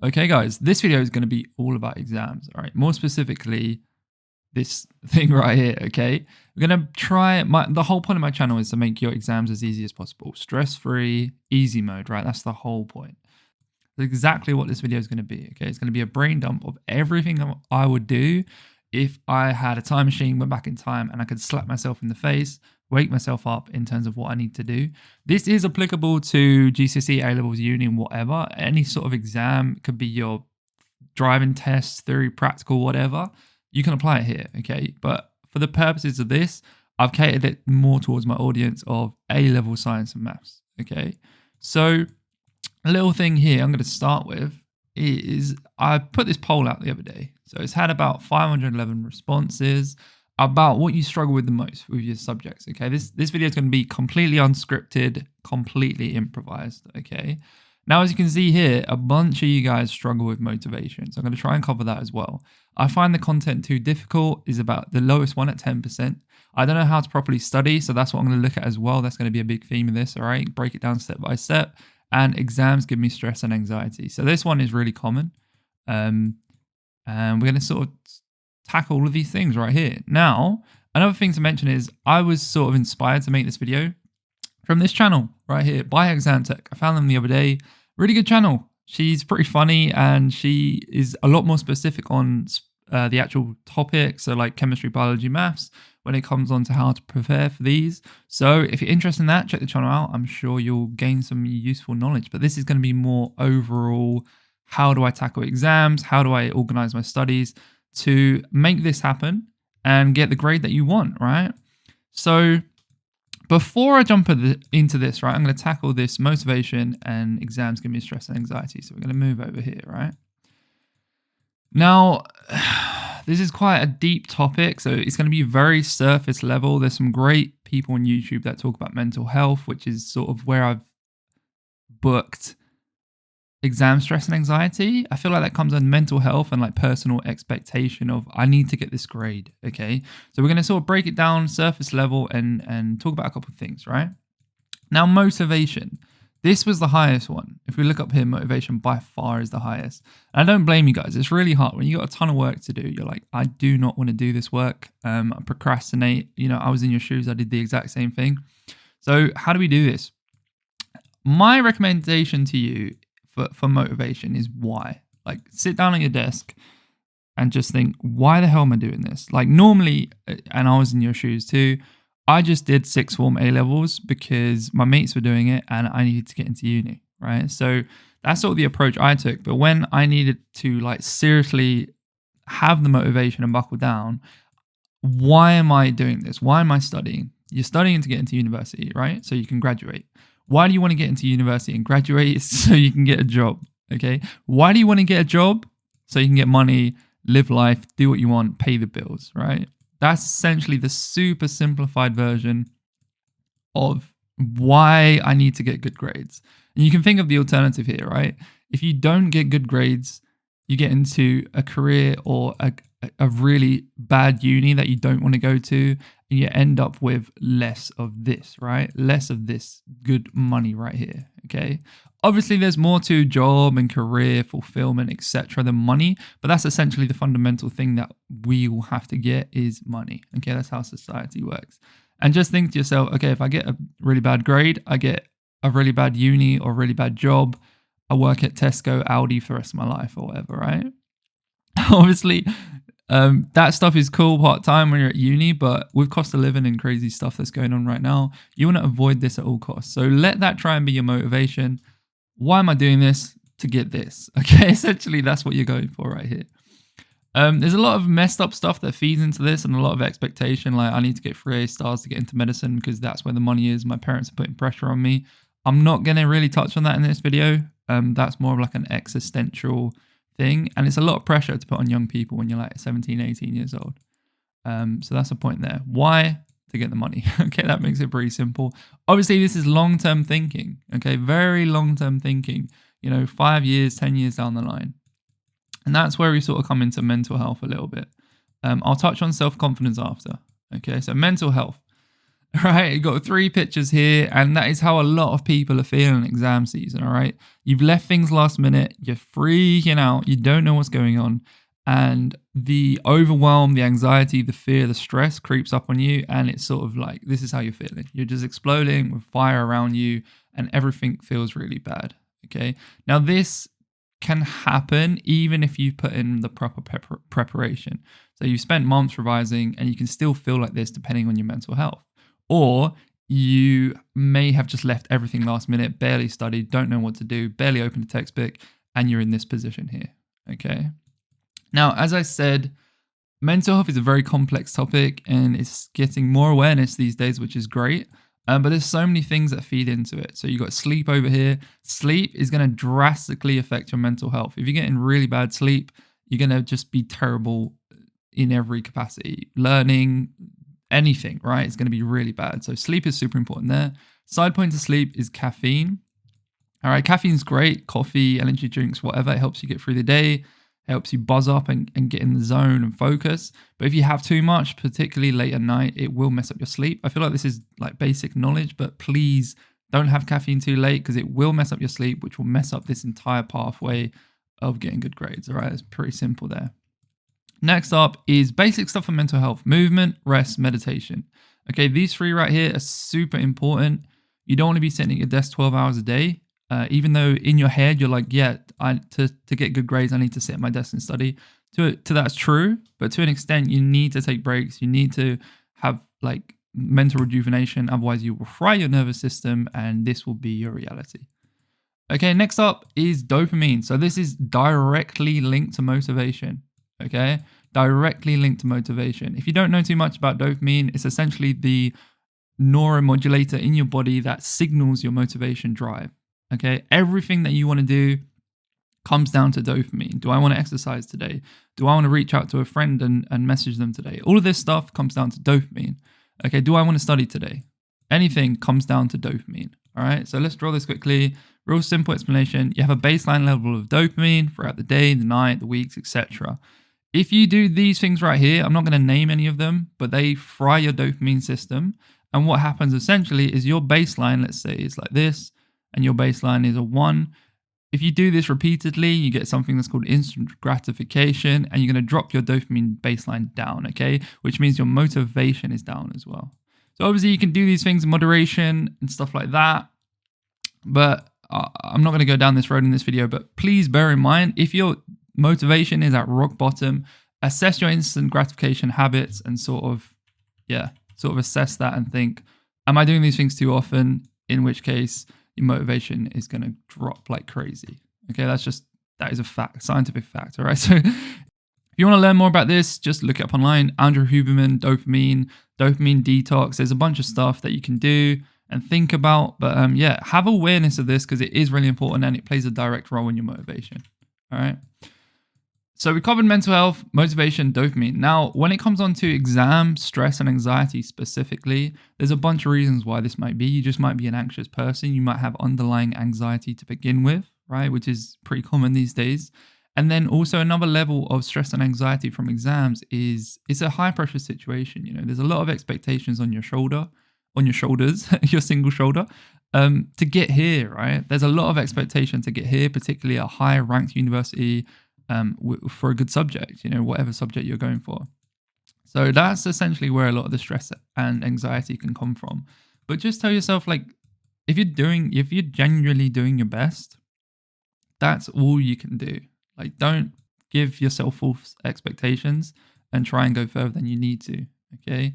Okay, guys, this video is going to be all about exams, all right? More specifically, this thing right here, okay? We're going to try, the whole point of my channel is to make your exams as easy as possible. Stress-free, easy mode, right? That's the whole point. That's exactly what this video is going to be, okay? It's going to be a brain dump of everything that I would do if I had a time machine, went back in time, and I could slap myself in the face, wake myself up in terms of what I need to do. This is applicable to GCSE, A-levels, uni, and whatever. Any sort of exam, could be your driving test, theory, practical, whatever. You can apply it here, okay? But for the purposes of this, I've catered it more towards my audience of A-level science and maths, okay? So a little thing here I'm going to start with is I put this poll out the other day. So it's had about 511 responses about what you struggle with the most with your subjects, okay? This video is going to be completely unscripted, completely improvised, okay? Now, as you can see here, a bunch of you guys struggle with motivation. So I'm going to try and cover that as well. I find the content too difficult is about the lowest one at 10%. I don't know how to properly study, so that's what I'm going to look at as well. That's going to be a big theme of this, all right? Break it down step by step. And exams give me stress and anxiety. So this one is really common. And we're going to sort of tackle all of these things right here. Now, another thing to mention is I was sort of inspired to make this video from this channel right here, by Exam Tech. I found them the other day. Really good channel. She's pretty funny and she is a lot more specific on the actual topics, so like chemistry, biology, maths, when it comes on to how to prepare for these. So if you're interested in that, check the channel out. I'm sure you'll gain some useful knowledge, but this is going to be more overall, how do I tackle exams? How do I organize my studies to make this happen and get the grade that you want, right? So before I jump into this, right, I'm going to tackle this motivation and exams give me stress and anxiety. So we're going to move over here, right? Now, this is quite a deep topic, so it's going to be very surface level. There's some great people on YouTube that talk about mental health, which is sort of where I've booked exam stress and anxiety. I feel like that comes under mental health and like personal expectation of I need to get this grade, okay? So we're going to sort of break it down surface level and talk about a couple of things, right? Now, motivation. This was the highest one. If we look up here, motivation by far is the highest. And I don't blame you guys. It's really hard when you got a ton of work to do. You're like, I do not want to do this work. I procrastinate. You know, I was in your shoes. I did the exact same thing. So how do we do this? My recommendation to you for motivation is why. Like, sit down at your desk and just think, why the hell am I doing this? Like, normally, and I was in your shoes too, I just did sixth form A-levels because my mates were doing it and I needed to get into uni, right? So that's sort of the approach I took. But when I needed to like seriously have the motivation and buckle down, why am I doing this? Why am I studying? You're studying to get into university, right? So you can graduate. Why do you want to get into university and graduate? So you can get a job, okay? Why do you want to get a job? So you can get money, live life, do what you want, pay the bills, right? That's essentially the super simplified version of why I need to get good grades. And you can think of the alternative here, right? If you don't get good grades, you get into a career or a really bad uni that you don't want to go to, and you end up with less of this, right? Less of this good money right here, okay? Obviously, there's more to job and career fulfillment, etc. than money, but that's essentially the fundamental thing that we will have to get is money, okay? That's how society works. And just think to yourself, okay, if I get a really bad grade, I get a really bad uni or a really bad job, I work at Tesco, Aldi for the rest of my life or whatever, right? Obviously, that stuff is cool part-time when you're at uni, but with cost of living and crazy stuff that's going on right now, you want to avoid this at all costs. So let that try and be your motivation. Why am I doing this? To get this. Okay, essentially that's what you're going for right here. There's a lot of messed up stuff that feeds into this and a lot of expectation. Like, I need to get 3 A stars to get into medicine because that's where the money is. My parents are putting pressure on me. I'm not going to really touch on that in this video. That's more of like an existential thing. And it's a lot of pressure to put on young people when you're like 17, 18 years old. So that's the point there. Why? To get the money. Okay, that makes it pretty simple. Obviously, this is long-term thinking. Okay, very long-term thinking. You know, 5 years, 10 years down the line. And that's where we sort of come into mental health a little bit. I'll touch on self-confidence after. Okay, so mental health. right? You've got 3 pictures here, and that is how a lot of people are feeling exam season, all right? You've left things last minute, you're freaking out, you don't know what's going on, and the overwhelm, the anxiety, the fear, the stress creeps up on you, and it's sort of like, this is how you're feeling. You're just exploding with fire around you, and everything feels really bad, okay? Now, this can happen even if you put in the proper preparation. So you spent months revising, and you can still feel like this depending on your mental health. Or you may have just left everything last minute, barely studied, don't know what to do, barely opened a textbook, and you're in this position here, okay? Now, as I said, mental health is a very complex topic, and it's getting more awareness these days, which is great. But there's so many things that feed into it. So you got sleep over here. Sleep is going to drastically affect your mental health. If you're getting really bad sleep, you're going to just be terrible in every capacity. Learning, anything, right? It's going to be really bad. So sleep is super important there. Side point to sleep is caffeine. All right, caffeine's great. Coffee, energy drinks, whatever. It helps you get through the day. Helps you buzz up and get in the zone and focus. But if you have too much, particularly late at night, it will mess up your sleep. I feel like this is like basic knowledge, but please don't have caffeine too late, because it will mess up your sleep, which will mess up this entire pathway of getting good grades. All right, it's pretty simple there. Next up is basic stuff for mental health: movement, rest, meditation. Okay, these 3 right here are super important. You don't want to be sitting at your desk 12 hours a day. Even though in your head you're like, yeah, to get good grades, I need to sit at my desk and study. To that's true, but to an extent, you need to take breaks. You need to have like mental rejuvenation. Otherwise, you will fry your nervous system, and this will be your reality. Okay, next up is dopamine. So this is directly linked to motivation. Okay, directly linked to motivation. If you don't know too much about dopamine, it's essentially the neuromodulator in your body that signals your motivation drive. Okay, everything that you want to do comes down to dopamine. Do I want to exercise today? Do I want to reach out to a friend and message them today? All of this stuff comes down to dopamine. Okay, do I want to study today? Anything comes down to dopamine. All right, so let's draw this quickly. Real simple explanation. You have a baseline level of dopamine throughout the day, the night, the weeks, etc. If you do these things right here, I'm not going to name any of them, but they fry your dopamine system. And what happens essentially is your baseline, let's say, is like this, and your baseline is a 1. If you do this repeatedly, you get something that's called instant gratification, and you're going to drop your dopamine baseline down, okay? Which means your motivation is down as well. So obviously you can do these things in moderation and stuff like that, but I'm not going to go down this road in this video, but please bear in mind, if your motivation is at rock bottom, assess your instant gratification habits and sort of assess that and think, am I doing these things too often? In which case, your motivation is going to drop like crazy. Okay, that is a fact, scientific fact. All right. So if you want to learn more about this, just look it up online. Andrew Huberman, dopamine detox. There's a bunch of stuff that you can do and think about. But have awareness of this, because it is really important and it plays a direct role in your motivation. All right. So we covered mental health, motivation, dopamine. Now, when it comes on to exam stress and anxiety specifically, there's a bunch of reasons why this might be. You just might be an anxious person. You might have underlying anxiety to begin with, right? Which is pretty common these days. And then also another level of stress and anxiety from exams is it's a high pressure situation. You know, there's a lot of expectations on your shoulders, your single shoulder, to get here, right? There's a lot of expectation to get here, particularly a high ranked university, for a good subject, you know, whatever subject you're going for. So that's essentially where a lot of the stress and anxiety can come from. But just tell yourself, like, if you're genuinely doing your best, that's all you can do. Like, don't give yourself false expectations and try and go further than you need to. Okay.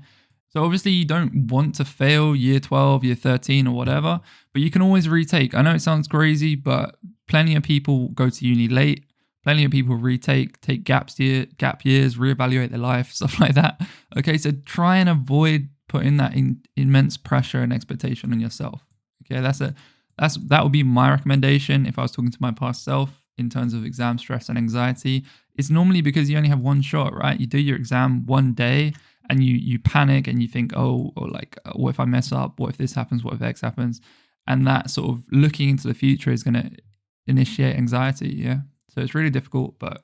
So obviously you don't want to fail year 12, year 13 or whatever, but you can always retake. I know it sounds crazy, but plenty of people go to uni late. Plenty of people retake, take gap years, reevaluate their life, stuff like that. Okay, so try and avoid putting that immense pressure and expectation on yourself. Okay, that would be my recommendation if I was talking to my past self in terms of exam stress and anxiety. It's normally because you only have one shot, right? You do your exam one day and you panic and you think, what if I mess up? What if this happens? What if X happens? And that sort of looking into the future is going to initiate anxiety, yeah? So it's really difficult, but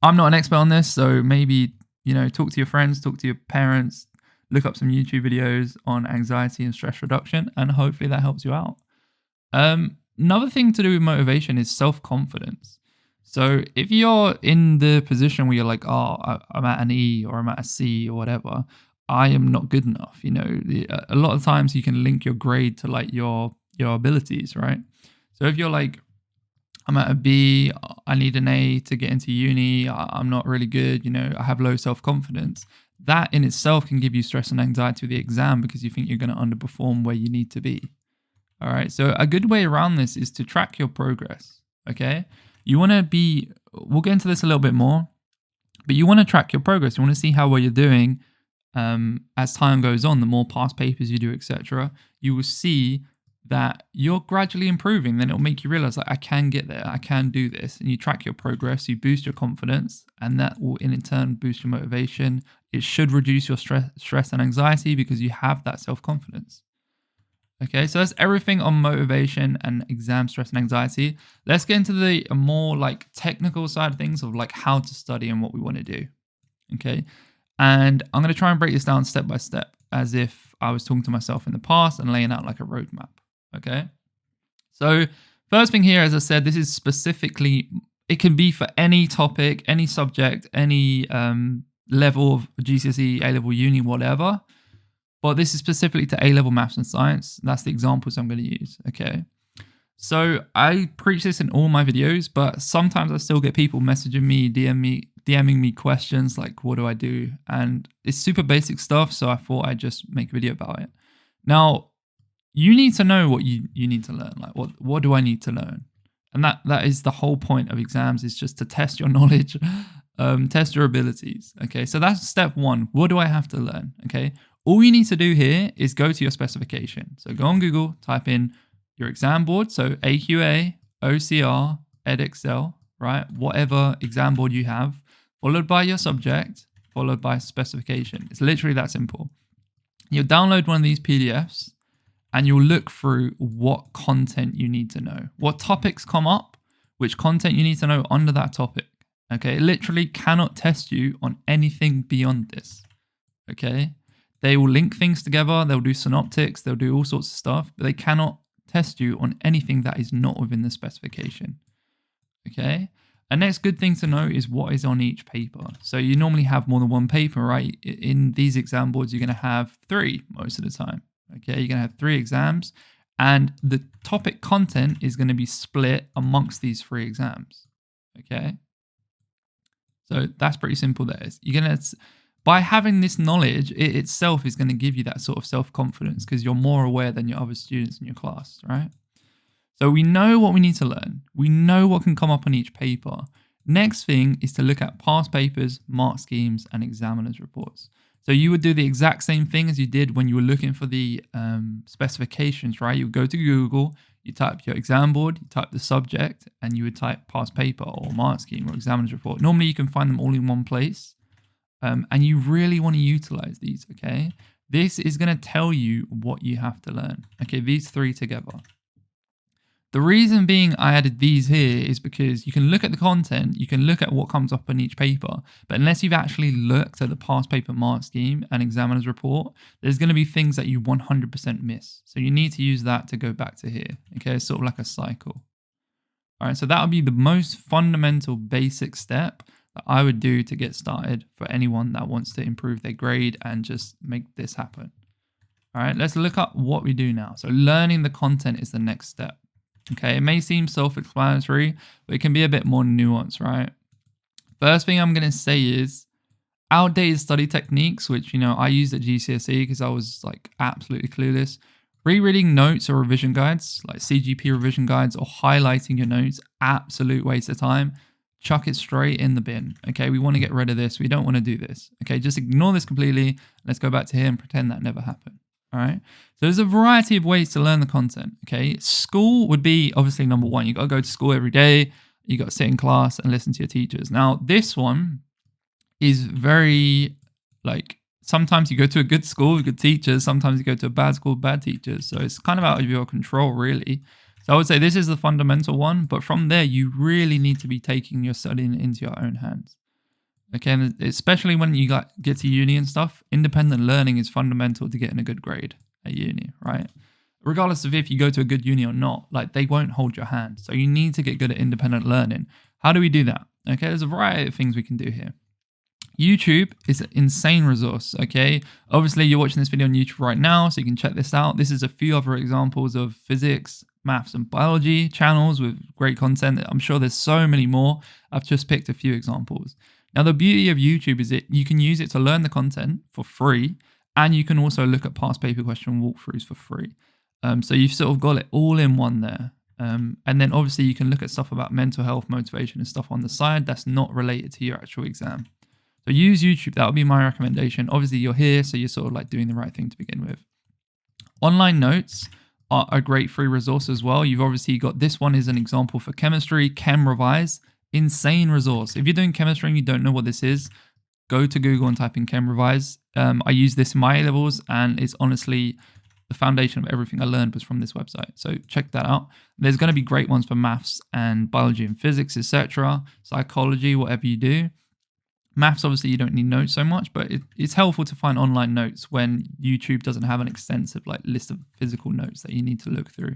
I'm not an expert on this. So maybe, talk to your friends, talk to your parents, look up some YouTube videos on anxiety and stress reduction, and hopefully that helps you out. Another thing to do with motivation is self-confidence. So if you're in the position where you're like, oh, I'm at an E or I'm at a C or whatever, I am not good enough. You know, a lot of times you can link your grade to like your abilities, right? So if you're like, I'm at a B, I need an A to get into uni, I'm not really good, you know, I have low self-confidence. That in itself can give you stress and anxiety with the exam because you think you're going to underperform where you need to be. All right. So a good way around this is to track your progress. Okay. You want to be, we'll get into this a little bit more, but you want to track your progress. You want to see how well you're doing as time goes on. The more past papers you do, etc., you will see that you're gradually improving. Then it'll make you realize like, I can get there, I can do this. And you track your progress, you boost your confidence, and that will in turn boost your motivation. It should reduce your stress and anxiety because you have that self-confidence. Okay, so that's everything on motivation and exam stress and anxiety. Let's get into the more like technical side of things of like how to study and what we want to do. Okay, and I'm going to try and break this down step by step as if I was talking to myself in the past and laying out like a roadmap. Okay, so first thing here, as I said, this is specifically, it can be for any topic, any subject, any level of GCSE, A-level, uni, whatever. But this is specifically to A-level maths and science. That's the examples I'm going to use, okay? So I preach this in all my videos, but sometimes I still get people messaging me, DMing me questions like, what do I do? And it's super basic stuff, so I thought I'd just make a video about it. Now, you need to know what you need to learn. Like, what do I need to learn? And that is the whole point of exams, is just to test your knowledge, test your abilities, okay? So that's step one. What do I have to learn, okay? All you need to do here is go to your specification. So go on Google, type in your exam board. So AQA, OCR, Edexcel, right? Whatever exam board you have, followed by your subject, followed by specification. It's literally that simple. You'll download one of these PDFs and you'll look through what content you need to know. What topics come up, which content you need to know under that topic. Okay, it literally cannot test you on anything beyond this. Okay. They will link things together, they'll do synoptics, they'll do all sorts of stuff, but they cannot test you on anything that is not within the specification. Okay? A next good thing to know is what is on each paper. So you normally have more than one paper, right? In these exam boards, you're going to have 3 most of the time. Okay? You're going to have 3 exams, and the topic content is going to be split amongst these 3 exams. Okay? So that's pretty simple there. You're going to... By having this knowledge, it itself is going to give you that sort of self-confidence because you're more aware than your other students in your class, right? So we know what we need to learn. We know what can come up on each paper. Next thing is to look at past papers, mark schemes, and examiners' reports. So you would do the exact same thing as you did when you were looking for the specifications, right? You would go to Google, you type your exam board, you type the subject, and you would type past paper or mark scheme or examiner's report. Normally you can find them all in one place. And you really want to utilize these, okay? This is going to tell you what you have to learn, okay? These 3 together. The reason being I added these here is because you can look at the content, you can look at what comes up on each paper, but unless you've actually looked at the past paper mark scheme and examiner's report, there's going to be things that you 100% miss. So you need to use that to go back to here, okay? It's sort of like a cycle. All right, so that would be the most fundamental basic step that I would do to get started for anyone that wants to improve their grade and just make this happen. All right, let's look up what we do now. So learning the content is the next step. Okay, it may seem self-explanatory, but it can be a bit more nuanced, right? First thing I'm going to say is outdated study techniques, which, you know, I used at GCSE because I was like absolutely clueless. Rereading notes or revision guides, like CGP revision guides, or highlighting your notes, absolute waste of time. Chuck it straight in the bin. Okay, we want to get rid of this. We don't want to do this. Okay, just ignore this completely. Let's go back to here and pretend that never happened. All right. So there's a variety of ways to learn the content. Okay, school would be obviously number 1. You got to go to school every day. You got to sit in class and listen to your teachers. Now, this one is very like, sometimes you go to a good school with good teachers. Sometimes you go to a bad school with bad teachers. So it's kind of out of your control, really. So I would say this is the fundamental one, but from there, you really need to be taking your studying into your own hands. Okay, and especially when you get to uni and stuff, independent learning is fundamental to getting a good grade at uni, right? Regardless of if you go to a good uni or not, like they won't hold your hand. So you need to get good at independent learning. How do we do that? Okay, there's a variety of things we can do here. YouTube is an insane resource, okay? Obviously, you're watching this video on YouTube right now, so you can check this out. This is a few other examples of physics, maths, and biology channels with great content. I'm sure there's so many more. I've just picked a few examples. Now, the beauty of YouTube is you can use it to learn the content for free, and you can also look at past paper question walkthroughs for free. So you've sort of got it all in one there. And then obviously you can look at stuff about mental health, motivation, and stuff on the side that's not related to your actual exam. So use YouTube. That would be my recommendation. Obviously you're here, so you're sort of like doing the right thing to begin with. Online notes are a great free resource as well. You've obviously got this one is an example for chemistry, Chem Revise, insane resource. If you're doing chemistry and you don't know what this is, go to Google and type in Chem Revise. I use this in my A-levels, and it's honestly the foundation of everything I learned was from this website. So check that out. There's going to be great ones for maths and biology and physics, etc. Psychology, whatever you do. Maths, obviously, you don't need notes so much, but it's helpful to find online notes when YouTube doesn't have an extensive list of physical notes that you need to look through.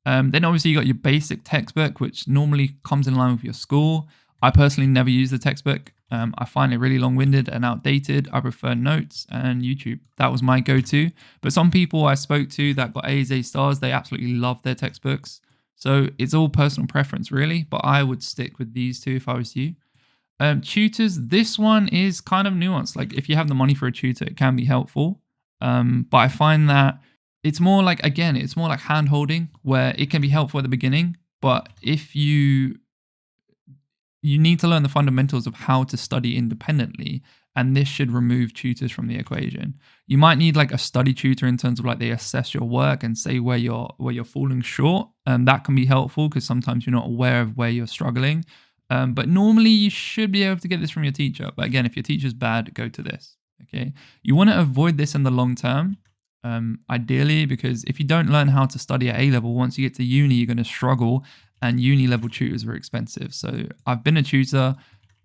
Then obviously you got your basic textbook, which normally comes in line with your school. I personally never use the textbook. I find it really long-winded and outdated. I prefer notes and YouTube. That was my go-to. But some people I spoke to that got A's, A stars, they absolutely love their textbooks. So it's all personal preference, really. But I would stick with these two if I was you. Tutors, this one is kind of nuanced. Like if you have the money for a tutor, it can be helpful. But I find that it's more like, again, it's more like hand-holding where it can be helpful at the beginning. But if you need to learn the fundamentals of how to study independently, and this should remove tutors from the equation. You might need like a study tutor in terms of like they assess your work and say where you're falling short. That can be helpful because sometimes you're not aware of where you're struggling. But normally you should be able to get this from your teacher. But again, if your teacher's bad, go to this. Okay, you want to avoid this in the long term, ideally, because if you don't learn how to study at A-level, once you get to uni, you're going to struggle. And uni level tutors are expensive. So I've been a tutor,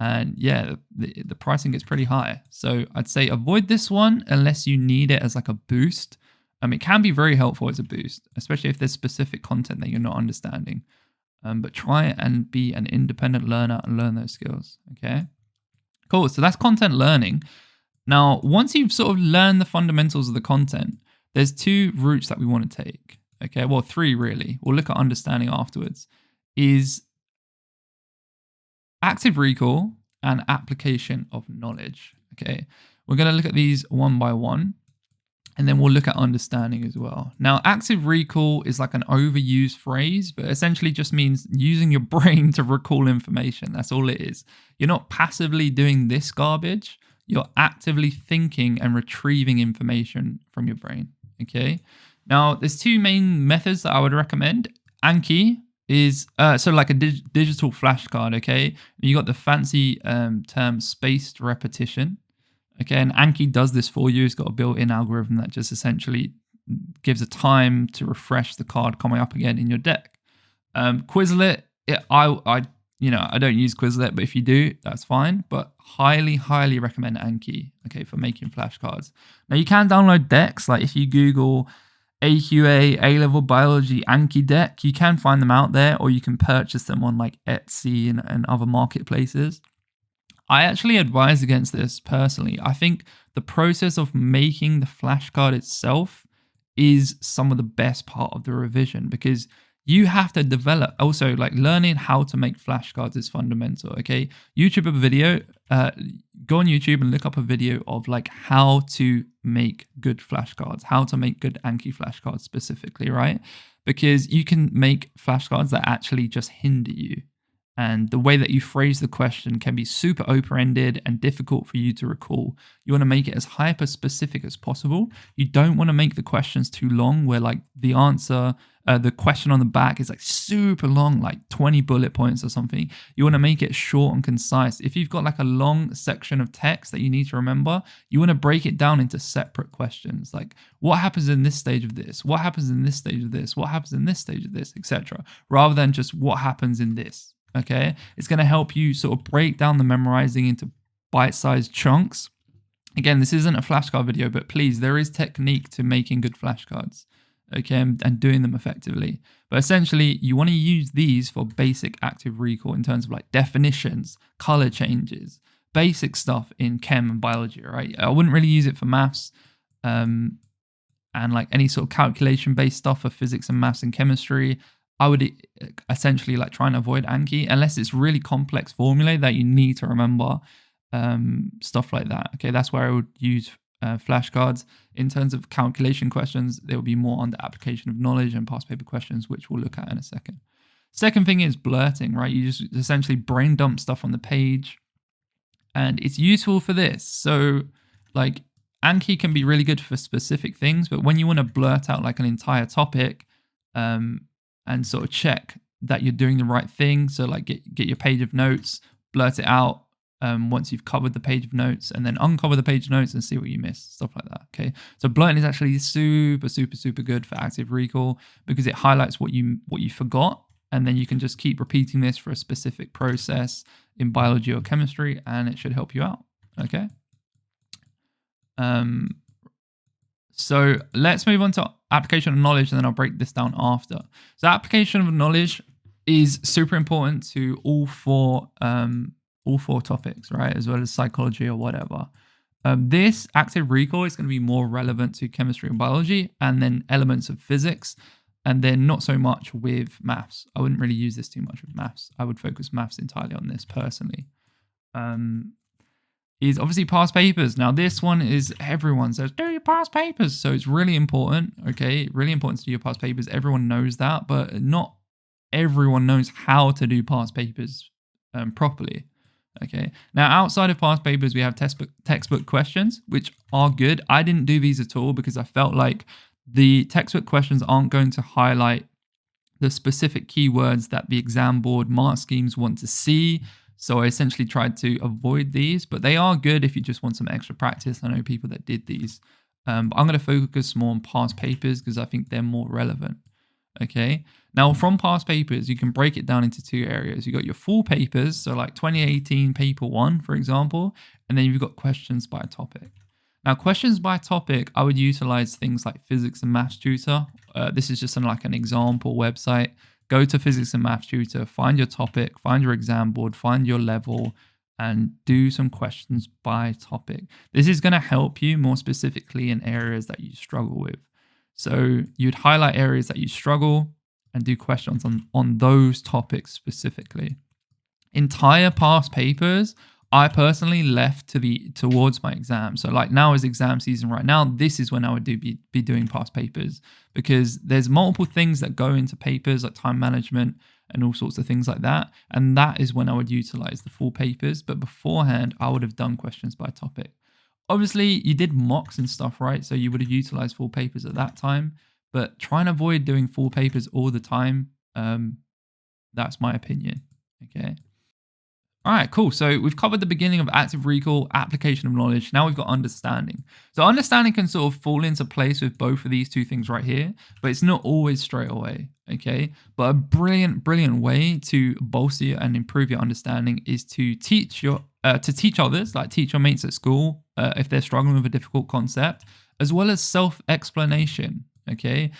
and yeah, the pricing gets pretty high. So I'd say avoid this one unless you need it as like a boost. It can be very helpful as a boost, especially if there's specific content that you're not understanding. But try and be an independent learner and learn those skills. Okay, cool. So that's content learning. Now, once you've sort of learned the fundamentals of the content, there's two routes that we want to take. Okay, well, three really. We'll look at understanding afterwards. Is active recall and application of knowledge. Okay, we're going to look at these one by one, and then we'll look at understanding as well. Now, active recall is like an overused phrase, but essentially just means using your brain to recall information. That's all it is. You're not passively doing this garbage. You're actively thinking and retrieving information from your brain. Okay. Now, there's two main methods that I would recommend. Anki is so like a digital flashcard, okay? You got the fancy term spaced repetition, okay? And Anki does this for you. It's got a built-in algorithm that just essentially gives a time to refresh the card coming up again in your deck. Quizlet, I don't use Quizlet, but if you do, that's fine. But highly recommend Anki, okay, for making flashcards. Now you can download decks, like if you Google AQA A-level biology Anki deck, you can find them out there, or you can purchase them on like Etsy and other marketplaces. I actually advise against this personally. I think the process of making the flashcard itself is some of the best part of the revision, because you have to develop also like learning how to make flashcards is fundamental. Okay, YouTube a video, go on YouTube and look up a video of like how to make good flashcards, how to make good Anki flashcards specifically, right? Because you can make flashcards that actually just hinder you. And the way that you phrase the question can be super open-ended and difficult for you to recall. You want to make it as hyper-specific as possible. You don't want to make the questions too long where like the answer, the question on the back is like super long, like 20 bullet points or something. You want to make it short and concise. If you've got like a long section of text that you need to remember, you want to break it down into separate questions. Like what happens in this stage of this? What happens in this stage of this? What happens in this stage of this, etc. Rather than just what happens in this. Okay, it's going to help you sort of break down the memorizing into bite-sized chunks. Again, this isn't a flashcard video, but please, there is technique to making good flashcards, okay, and doing them effectively. But essentially, you want to use these for basic active recall in terms of like definitions, color changes, basic stuff in chem and biology, right? I wouldn't really use it for maths and like any sort of calculation-based stuff for physics and maths and chemistry. I would essentially like try and avoid Anki unless it's really complex formulae that you need to remember. Stuff like that. Okay, that's where I would use flashcards. In terms of calculation questions, there will be more on the application of knowledge and past paper questions, which we'll look at in a second. Second thing is blurting, right? You just essentially brain dump stuff on the page, and it's useful for this. So like Anki can be really good for specific things, but when you want to blurt out like an entire topic and sort of check that you're doing the right thing, so like get your page of notes, blurt it out once you've covered the page of notes, and then uncover the page of notes and see what you missed, stuff like that. Okay, so blurting is actually super good for active recall because it highlights what you forgot, and then you can just keep repeating this for a specific process in biology or chemistry, and it should help you out. Okay. So let's move on to application of knowledge, and then I'll break this down after. So application of knowledge is super important to all four topics, right? As well as psychology or whatever. This active recall is going to be more relevant to chemistry and biology, and then elements of physics, and then not so much with maths. I wouldn't really use this too much with maths. I would focus maths entirely on this personally. Is obviously past papers. Now this one is everyone says, do your past papers. So it's really important, okay? Really important to do your past papers. Everyone knows that, but not everyone knows how to do past papers properly. Okay. Now, outside of past papers, we have textbook questions, which are good. I didn't do these at all because I felt like the textbook questions aren't going to highlight the specific keywords that the exam board mark schemes want to see. So I essentially tried to avoid these, but they are good if you just want some extra practice. I know people that did these, but I'm going to focus more on past papers because I think they're more relevant. Okay. Now from past papers, you can break it down into two areas. You got your full papers, so like 2018 paper 1, for example, and then you've got questions by topic. Now questions by topic, I would utilize things like physics and maths tutor. This is just like an example website. Go to physics and maths tutor, find your topic, find your exam board, find your level, and do some questions by topic. This is going to help you more specifically in areas that you struggle with. So you'd highlight areas that you struggle and do questions on those topics specifically. Entire past papers, I personally left towards my exam. So like now is exam season right now. This is when I would be doing past papers because there's multiple things that go into papers like time management and all sorts of things like that. And that is when I would utilize the full papers. But beforehand, I would have done questions by topic. Obviously, you did mocks and stuff, right? So you would have utilized full papers at that time, but try and avoid doing full papers all the time. That's my opinion, okay? All right, cool. So we've covered the beginning of active recall, application of knowledge. Now we've got understanding. So understanding can sort of fall into place with both of these two things right here, but it's not always straight away, okay? But a brilliant way to bolster and improve your understanding is to teach others, like teach your mates at school if they're struggling with a difficult concept, as well as self-explanation, okay?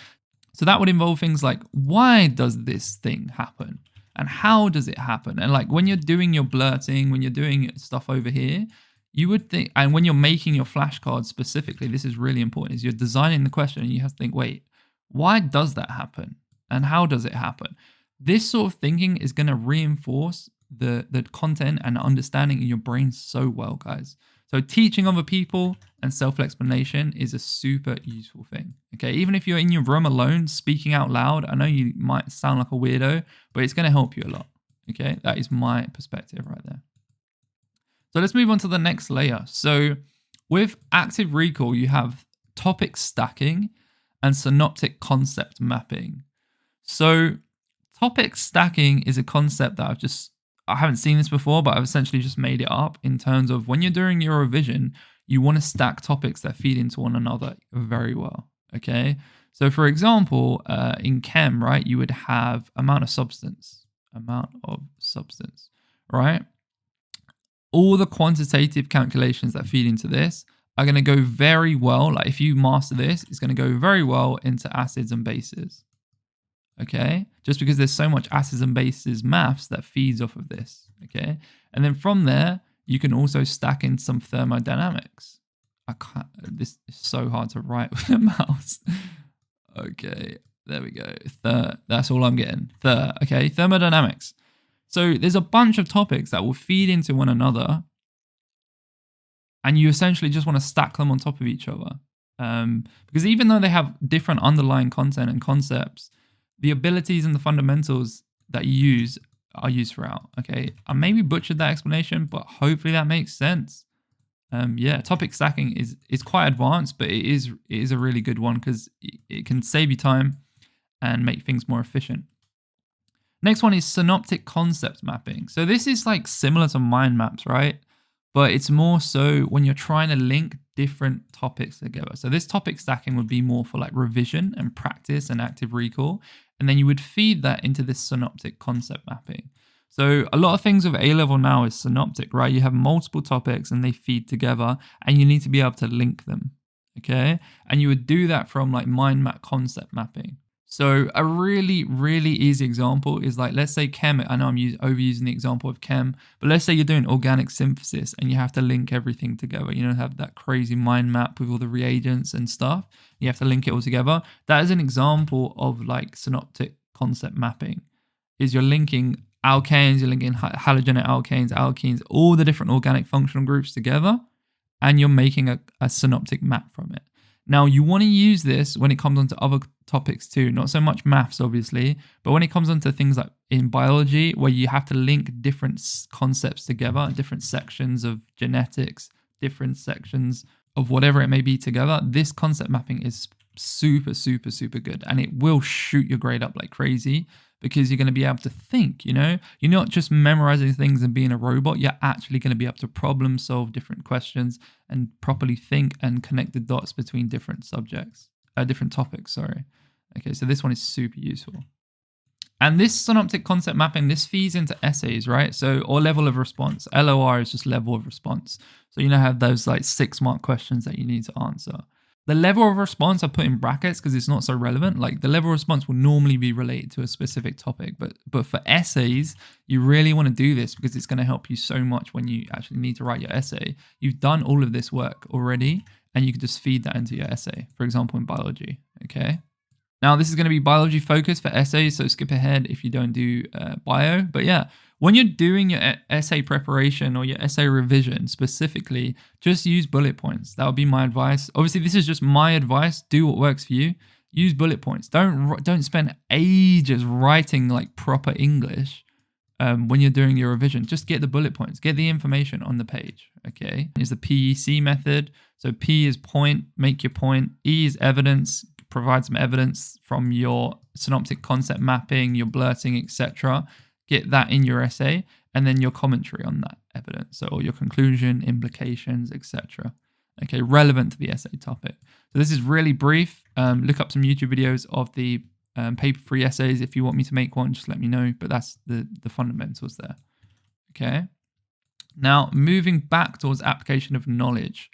So that would involve things like, why does this thing happen? And how does it happen? And like when you're doing your blurting, when you're doing stuff over here, you would think, and when you're making your flashcards specifically, this is really important, is you're designing the question and you have to think, wait, why does that happen? And how does it happen? This sort of thinking is going to reinforce the content and understanding in your brain so well, guys. So teaching other people and self-explanation is a super useful thing, okay? Even if you're in your room alone, speaking out loud, I know you might sound like a weirdo, but it's going to help you a lot, okay? That is my perspective right there. So let's move on to the next layer. So with active recall, you have topic stacking and synoptic concept mapping. So topic stacking is a concept that I haven't seen this before, but I've essentially just made it up in terms of when you're doing your revision, you want to stack topics that feed into one another very well, okay? So for example, in Chem, right, you would have amount of substance, right? all the quantitative calculations that feed into this are going to go very well. Like if you master this, it's going to go very well into acids and bases. Okay, just because there's so much acids and bases maths that feeds off of this. Okay, and then from there, you can also stack in some thermodynamics. I can't, this is so hard to write with a mouse. Okay, there we go. That's all I'm getting. Okay, thermodynamics. So there's a bunch of topics that will feed into one another, and you essentially just want to stack them on top of each other. Because even though they have different underlying content and concepts, the abilities and the fundamentals that you use are used throughout. Okay, I maybe butchered that explanation, but hopefully that makes sense. Yeah, topic stacking is quite advanced, but it is a really good one because it can save you time and make things more efficient. Next one is synoptic concept mapping. So this is like similar to mind maps, right? But it's more so when you're trying to link different topics together. So this topic stacking would be more for like revision and practice and active recall. And then you would feed that into this synoptic concept mapping. So a lot of things with A-level now is synoptic, right? You have multiple topics and they feed together and you need to be able to link them, okay? And you would do that from like mind map concept mapping. So a really, really easy example is like, let's say Chem. I know I'm overusing the example of Chem, but let's say you're doing organic synthesis and you have to link everything together. You know, have that crazy mind map with all the reagents and stuff. You have to link it all together. That is an example of like synoptic concept mapping. Is you're linking alkanes, you're linking halogenetic alkanes, alkenes, all the different organic functional groups together, and you're making a synoptic map from it. Now, you want to use this when it comes onto other topics too, not so much maths, obviously, but when it comes onto things like in biology, where you have to link different concepts together, different sections of genetics, different sections of whatever it may be together, this concept mapping is super, super, super good. And it will shoot your grade up like crazy because you're going to be able to think, you know? You're not just memorizing things and being a robot. You're actually going to be able to problem solve different questions and properly think and connect the dots between different topics, sorry. Okay, so this one is super useful. And this synoptic concept mapping, this feeds into essays, right? So, or level of response. LOR is just level of response. So you now have those like 6-mark questions that you need to answer. The level of response I put in brackets because it's not so relevant. Like the level of response will normally be related to a specific topic, but for essays, you really want to do this because it's going to help you so much when you actually need to write your essay. You've done all of this work already, and you can just feed that into your essay. For example, in biology. Okay. Now this is going to be biology focused for essays, so skip ahead if you don't do bio. But yeah, when you're doing your essay preparation or your essay revision specifically, just use bullet points. That would be my advice. Obviously, this is just my advice. Do what works for you. Use bullet points. Don't spend ages writing like proper English when you're doing your revision. Just get the bullet points. Get the information on the page. Okay. Is the PEC method. So P is point, make your point. E is evidence. Provide some evidence from your synoptic concept mapping, your blurting, etc. Get that in your essay, and then your commentary on that evidence, so your conclusion, implications, etc. Okay, relevant to the essay topic. So this is really brief. Look up some YouTube videos of the paper-free essays. If you want me to make one, just let me know. But that's the fundamentals there. Okay. Now moving back towards application of knowledge.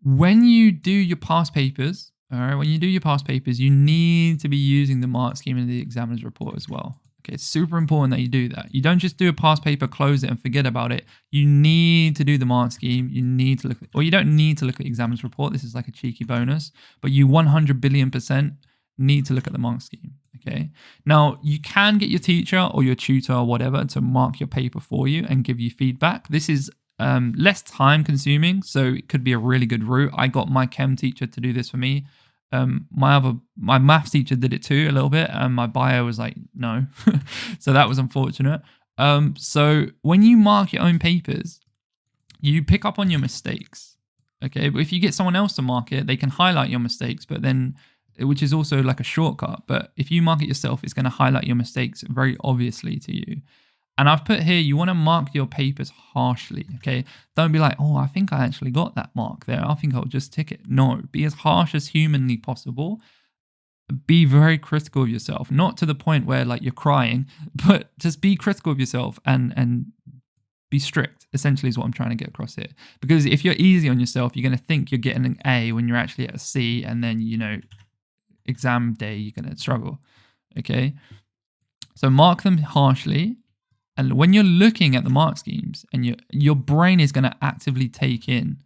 When you do your past papers. All right, when you do your past papers, you need to be using the mark scheme in the examiner's report as well. Okay, it's super important that you do that. You don't just do a past paper, close it, and forget about it. You need to do the mark scheme. You need to look at, or you don't need to look at the examiner's report. This is like a cheeky bonus, but you 100 billion% need to look at the mark scheme. Okay, now you can get your teacher or your tutor or whatever to mark your paper for you and give you feedback. This is less time consuming, so it could be a really good route. I got my chem teacher to do this for me. My maths teacher did it too a little bit, and my bio was like, no. So that was unfortunate. So when you mark your own papers, you pick up on your mistakes. Okay, but if you get someone else to mark it, they can highlight your mistakes, but then, which is also like a shortcut. But if you mark it yourself, it's going to highlight your mistakes very obviously to you. And I've put here, you want to mark your papers harshly, okay? Don't be like, oh, I think I actually got that mark there. I think I'll just tick it. No, be as harsh as humanly possible. Be very critical of yourself, not to the point where like you're crying, but just be critical of yourself and Be strict, essentially, is what I'm trying to get across here. Because if you're easy on yourself, you're going to think you're getting an A when you're actually at a C, and then, exam day, you're going to struggle. Okay? So mark them harshly. And when you're looking at the mark schemes, and your brain is going to actively take in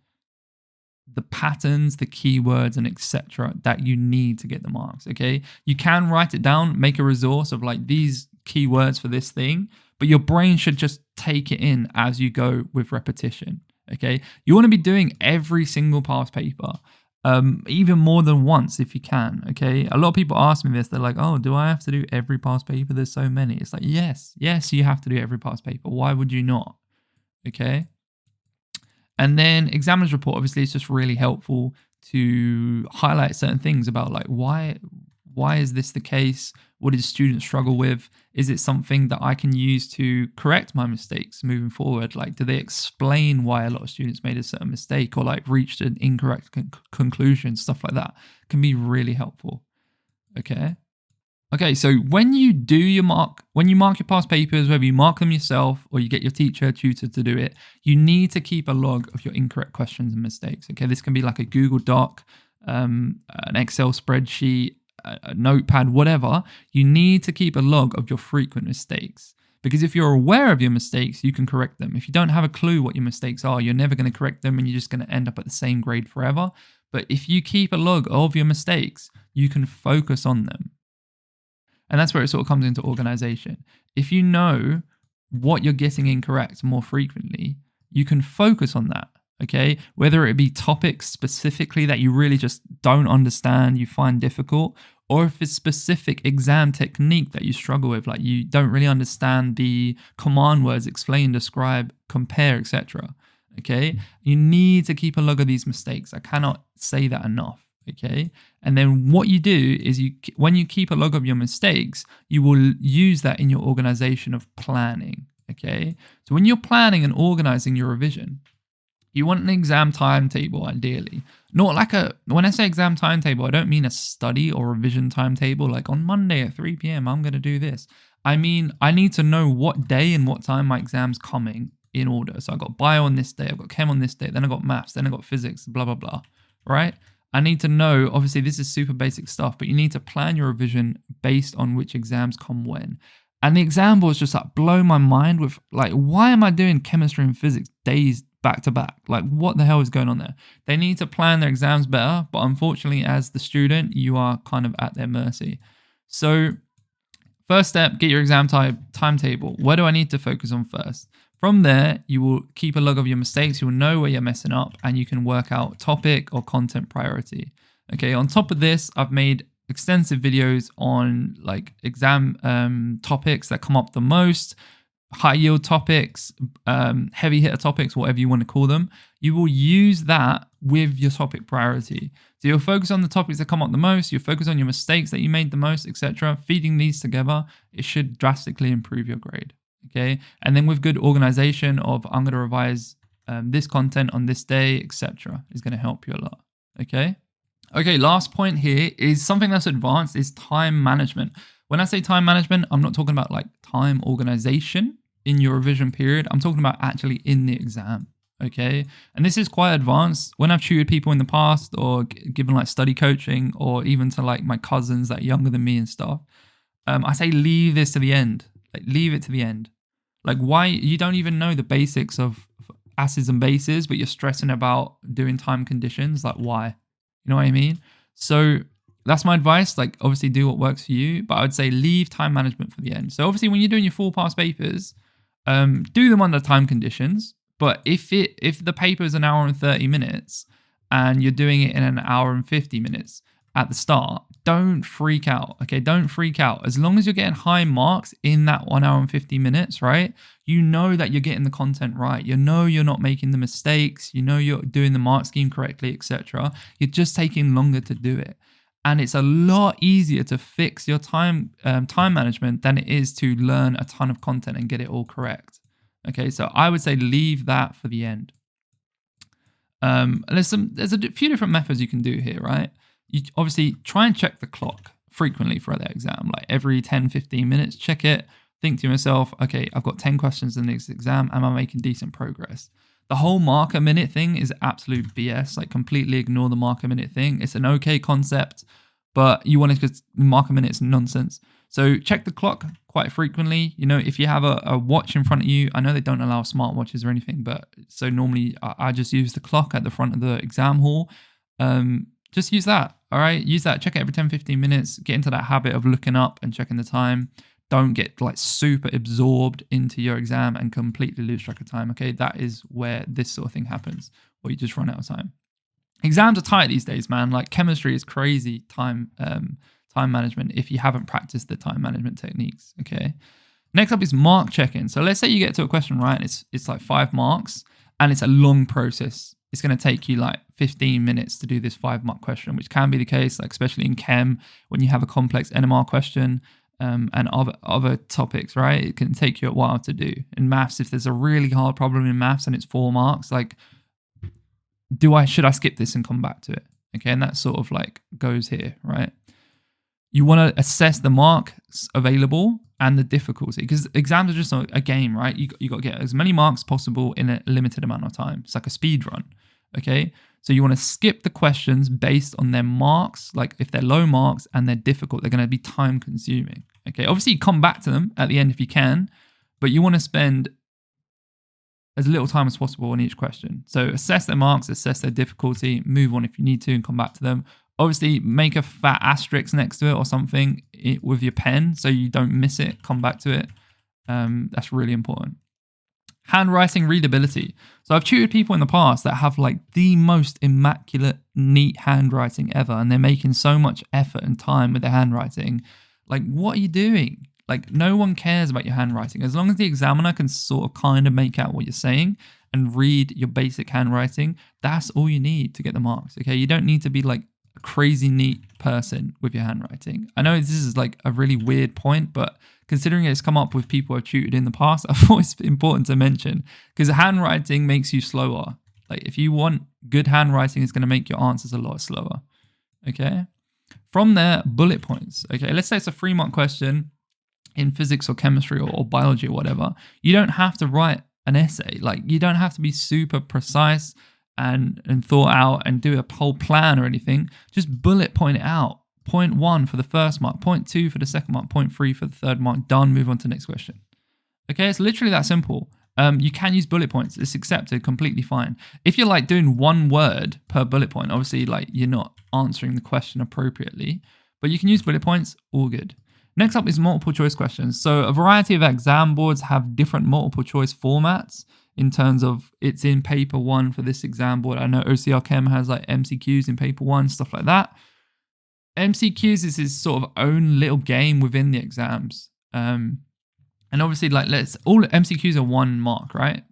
the patterns, the keywords, and etc. that you need to get the marks, okay? You can write it down, make a resource of like these keywords for this thing, but your brain should just take it in as you go with repetition, okay? You want to be doing every single past paper, even more than once if you can, okay? A lot of people ask me this. They're like, oh, do I have to do every past paper? There's so many. It's like, yes, you have to do every past paper. Why would you not, okay? And then examiner's report, obviously, it's just really helpful to highlight certain things about like why is this the case? What did students struggle with? Is it something that I can use to correct my mistakes moving forward? Like, do they explain why a lot of students made a certain mistake or like reached an incorrect conclusion? Stuff like that can be really helpful. Okay, so when you mark your past papers, whether you mark them yourself or you get your teacher, tutor to do it, you need to keep a log of your incorrect questions and mistakes. Okay, this can be like a Google Doc, an Excel spreadsheet, a notepad, whatever. You need to keep a log of your frequent mistakes, because if you're aware of your mistakes, you can correct them. If you don't have a clue what your mistakes are, you're never going to correct them and you're just going to end up at the same grade forever. But if you keep a log of your mistakes, you can focus on them. And that's where it sort of comes into organization. If you know what you're getting incorrect more frequently, you can focus on that, okay? Whether it be topics specifically that you really just don't understand, you find difficult, or if it's specific exam technique that you struggle with, like you don't really understand the command words, explain, describe, compare, etc. Okay? You need to keep a log of these mistakes. I cannot say that enough. Okay, and then what you do is when you keep a log of your mistakes, you will use that in your organization of planning. Okay, so when you're planning and organizing your revision, you want an exam timetable ideally. Not like when I say exam timetable, I don't mean a study or revision timetable like on Monday at 3 p.m. I'm going to do this. I mean, I need to know what day and what time my exam's coming in order. So I've got bio on this day, I've got chem on this day, then I've got maths, then I've got physics, blah, blah, blah, right? I need to know, obviously this is super basic stuff, but you need to plan your revision based on which exams come when. And the exam boards just like blow my mind with like, why am I doing chemistry and physics days back to back? Like what the hell is going on there? They need to plan their exams better, but unfortunately as the student, you are kind of at their mercy. So first step, get your exam timetable. What do I need to focus on first? From there, you will keep a log of your mistakes, you will know where you're messing up, and you can work out topic or content priority. Okay, on top of this, I've made extensive videos on like exam topics that come up the most, high yield topics, heavy hitter topics, whatever you want to call them. You will use that with your topic priority. So you'll focus on the topics that come up the most, you'll focus on your mistakes that you made the most, etc. Feeding these together, it should drastically improve your grade. Okay, and then with good organization of I'm going to revise this content on this day, etc., is going to help you a lot. Okay, last point here is something that's advanced is time management. When I say time management, I'm not talking about like time organization in your revision period. I'm talking about actually in the exam. Okay, and this is quite advanced. When I've tutored people in the past or given like study coaching or even to like my cousins that are younger than me and stuff, I say leave this to the end. Like leave it to the end. Like why you don't even know the basics of acids and bases, but you're stressing about doing time conditions. Like why? You know what I mean? So that's my advice. Like obviously do what works for you, but I would say leave time management for the end. So obviously when you're doing your full pass papers, do them under time conditions. But if the paper is an hour and 30 minutes and you're doing it in an hour and 50 minutes at the start, don't freak out. Okay, don't freak out. As long as you're getting high marks in that 1 hour and 50 minutes, right? You know that you're getting the content right. You know you're not making the mistakes. You know you're doing the mark scheme correctly, etc. You're just taking longer to do it. And it's a lot easier to fix your time management than it is to learn a ton of content and get it all correct. Okay, so I would say leave that for the end. There's a few different methods you can do here, right? You obviously try and check the clock frequently for the exam, like every 10, 15 minutes, check it. think to yourself, okay, I've got 10 questions in this exam. Am I making decent progress? The whole marker minute thing is absolute BS. Like, completely ignore the marker minute thing. It's an okay concept, but you want to, because marker minute's nonsense. So check the clock quite frequently. You know, if you have a watch in front of you, I know they don't allow smartwatches or anything, but so normally I just use the clock at the front of the exam hall. Just use that. All right. Use that. Check it every 10, 15 minutes. Get into that habit of looking up and checking the time. Don't get like super absorbed into your exam and completely lose track of time. Okay. That is where this sort of thing happens, or you just run out of time. Exams are tight these days, man. Like, chemistry is crazy time management if you haven't practiced the time management techniques. Okay. Next up is mark checking. So let's say you get to a question right, and it's like 5 marks, and it's a long process. It's going to take you like 15 minutes to do this 5-mark question, which can be the case, like especially in Chem when you have a complex NMR question, and other topics, right? It can take you a while to do. In maths, if there's a really hard problem in maths and it's 4 marks, like, should I skip this and come back to it? Okay, and that sort of like goes here, right? You want to assess the marks available and the difficulty, because exams are just a game, right? You got to get as many marks possible in a limited amount of time. It's like a speed run, okay? So you want to skip the questions based on their marks. Like, if they're low marks and they're difficult, they're going to be time consuming, okay? Obviously, you come back to them at the end if you can, but you want to spend as little time as possible on each question. So assess their marks, assess their difficulty, move on if you need to, and come back to them. Obviously, make a fat asterisk next to it or something with your pen so you don't miss it. Come back to it. That's really important. Handwriting readability. So I've tutored people in the past that have like the most immaculate, neat handwriting ever, and they're making so much effort and time with their handwriting. Like, what are you doing? Like, no one cares about your handwriting. As long as the examiner can sort of kind of make out what you're saying and read your basic handwriting, that's all you need to get the marks, okay? You don't need to be like a crazy neat person with your handwriting. I know this is like a really weird point, but considering it's come up with people I've tutored in the past, I thought it's important to mention, because handwriting makes you slower. Like, if you want good handwriting, it's going to make your answers a lot slower, okay? From there, bullet points, okay? Let's say it's a 3-mark question in physics or chemistry or biology or whatever. You don't have to write an essay. Like, you don't have to be super precise and thought out and do a whole plan or anything. Just bullet point it out. Point 1 for the first mark, point 2 for the second mark, point 3 for the third mark. Done. Move on to the next question. Okay, it's literally that simple. You can use bullet points. It's accepted, completely fine. If you're like doing 1 word per bullet point, obviously like you're not answering the question appropriately, but you can use bullet points, all good. Next up is multiple choice questions. So a variety of exam boards have different multiple choice formats in terms of it's in paper 1 for this exam board. I know OCR Chem has like MCQs in paper 1, stuff like that. MCQs is his sort of own little game within the exams. And obviously, like, all MCQs are 1 mark, right?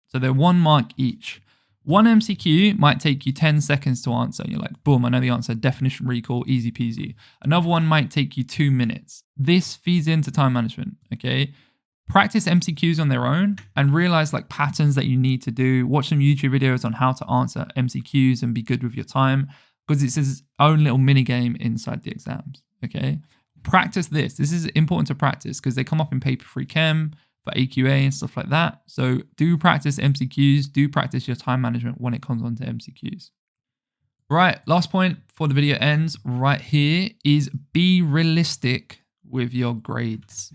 So they're 1 mark each. 1 MCQ might take you 10 seconds to answer. You're like, boom, I know the answer. Definition recall, easy peasy. Another one might take you 2 minutes. This feeds into time management, okay? Practice MCQs on their own and realize like patterns that you need to do. Watch some YouTube videos on how to answer MCQs and be good with your time, because it's his own little mini game inside the exams, okay? Practice this. This is important to practice because they come up in paper 3 Chem, for AQA and stuff like that. So do practice MCQs, do practice your time management when it comes on to MCQs. Right, last point before the video ends right here is be realistic with your grades.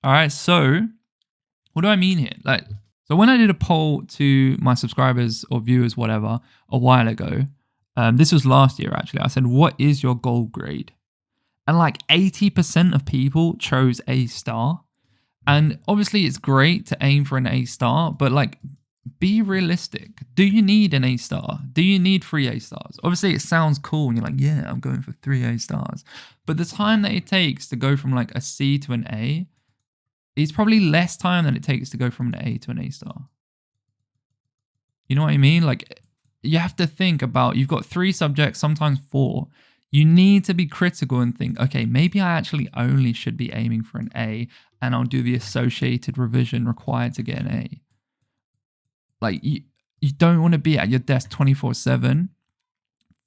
All right, so what do I mean here? So when I did a poll to my subscribers or viewers, whatever, a while ago, this was last year actually, I said, what is your goal grade? And like 80% of people chose A star. And obviously it's great to aim for an A star, but like, be realistic. Do you need an A star? Do you need 3 A stars? Obviously it sounds cool and you're like, yeah, I'm going for 3 A stars. But the time that it takes to go from like a C to an A is probably less time than it takes to go from an A to an A star. You know what I mean? Like, you have to think about, you've got 3 subjects, sometimes 4. You need to be critical and think, okay, maybe I actually only should be aiming for an A and I'll do the associated revision required to get an A. Like, you don't want to be at your desk 24/7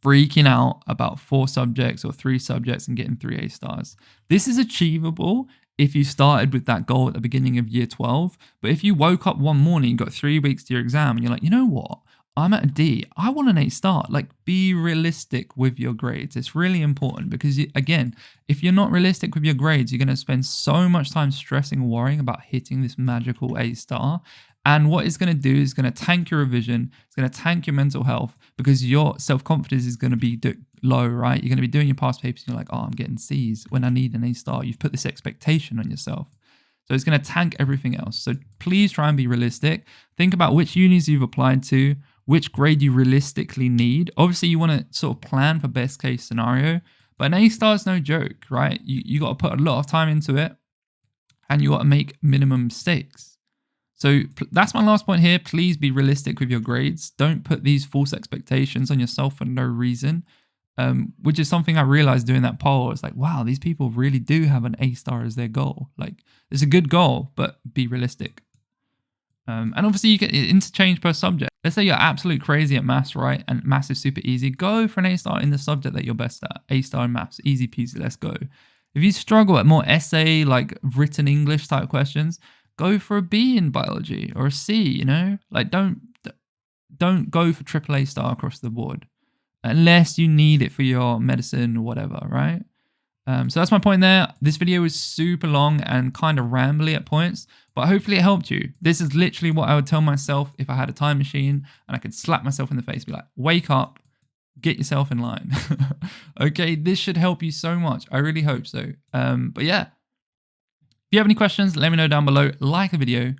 freaking out about 4 subjects or 3 subjects and getting 3 A stars. This is achievable if you started with that goal at the beginning of year 12. But if you woke up one morning, you got 3 weeks to your exam, and you're like, you know what? I'm at a D. I want an A star. Like, be realistic with your grades. It's really important because, again, if you're not realistic with your grades, you're going to spend so much time stressing and worrying about hitting this magical A star. And what it's going to do is going to tank your revision. It's going to tank your mental health because your self-confidence is going to be low, right? You're going to be doing your past papers. And you're like, oh, I'm getting C's when I need an A star. You've put this expectation on yourself. So it's going to tank everything else. So please try and be realistic. Think about which unis you've applied to, which grade you realistically need. Obviously, you want to sort of plan for best case scenario, but an A star is no joke, right? You got to put a lot of time into it, and you got to make minimum mistakes. So that's my last point here. Please be realistic with your grades. Don't put these false expectations on yourself for no reason, which is something I realized doing that poll. It's like, wow, these people really do have an A star as their goal. Like, it's a good goal, but be realistic. And obviously, you can interchange per subject. Let's say you're absolute crazy at maths, right? And maths is super easy. Go for an A star in the subject that you're best at. A star in maths, easy peasy, let's go. If you struggle at more essay, like written English type questions, go for a B in biology or a C, you know? Like, don't go for AAA star across the board unless you need it for your medicine or whatever, right? So that's my point there. This video was super long and kind of rambly at points, but hopefully it helped you. This is literally what I would tell myself if I had a time machine and I could slap myself in the face, be like, wake up, get yourself in line. Okay, this should help you so much. I really hope so. But yeah, if you have any questions, let me know down below. Like the video,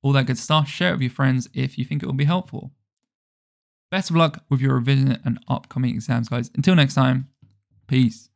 all that good stuff. Share it with your friends if you think it will be helpful. Best of luck with your revision and upcoming exams, guys. Until next time, peace.